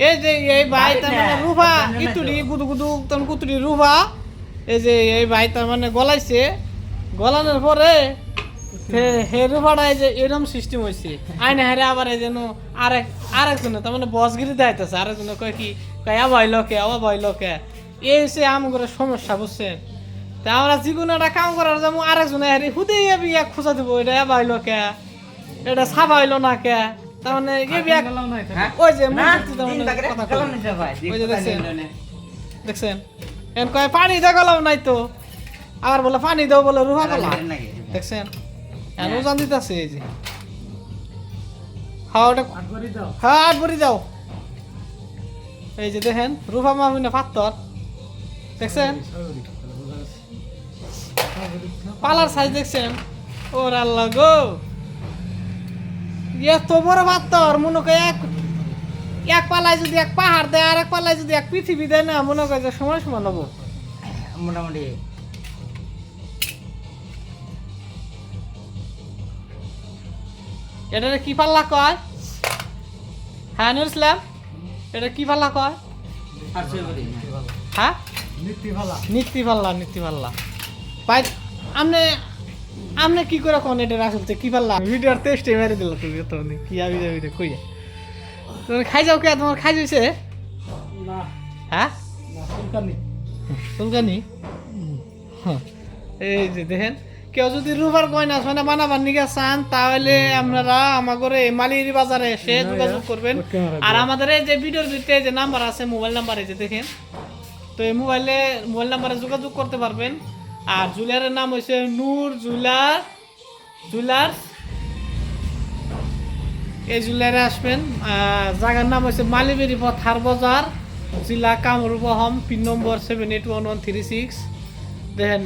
এই যে এই ভাই তার মানে রুফা ইতুড়ি গুদু গুদু তখন কুতুড়ি রুফা এই যে এই ভাই তার মানে গলাইছে গলানোর পরে হে রুফাটা এই যে এরকম সিস্টেম হয়েছে আইনা হারে আবার এই যেন আরেকজনে তার মানে বসগিরি দেখাইতেছে আরেকজনে কয় কি কয় আবা ভাই লোকে এই হচ্ছে আমার সমস্যা বুঝছেন তা আমরা যেকোনো একটা কাম করার যাবো আরেকজনে হারি হুদে এক খোঁজা দেবো এটা আবা লোকে এটা সাফা হইলো না কে তার মানে ওই যে ওই যে দেখছেন এন কয় পানি দেখালাম নাই তো আবার বলে পানি দাও বলে রুহা গলা দেখছেন এন ওজন দিতেছে এই যে হ্যাঁ ওটা হ্যাঁ আট ভরি দাও এই যে দেখেন রুফা মাহমিনা পাত্তর দেখছেন পালার সাইজ দেখছেন ওর আল্লাহ গো এত বড় পাত্তর মনে করে এক পালায় যদি এক পাহাড় দেয় আর এক পালায় যদি এক পৃথিবী দেয় না মনে করে যে সময় সমান হবো মোটামুটি এটা কি পাল্লা কয় হ্যাঁ নুর ইসলাম এটা কি পাল্লা কয় হ্যাঁ নীতি পাল্লা পাই আমনে কি করে কোন এটা আসলে কি পাল্লা ভিডিওর টেস্টে মেরে দিল তুমি তো কি আবি যাবি কই তুমি খাই যাও কে তোমার খাই যাইছে না হ্যাঁ সুলকানি এই যে দেখেন কেউ যদি রুফার গয়না সয়না বানাবার নিকে চান তাহলে আপনারা আমাদের মালির বাজারে এসে যোগাযোগ করবেন আর আমাদের এই যে ভিডিওর ভিতরে যে নাম্বার আছে মোবাইল নাম্বার এই যে দেখেন তো এই মোবাইল নাম্বারে যোগাযোগ করতে পারবেন আর জুয়েলারের নাম হচ্ছে নূর জুয়েলার্স এই জুয়েলারে আসবেন জায়গার নাম হচ্ছে মালিবেরি পথ হারবাজার জেলা কামরূপ পিন নম্বর 781136 দেখেন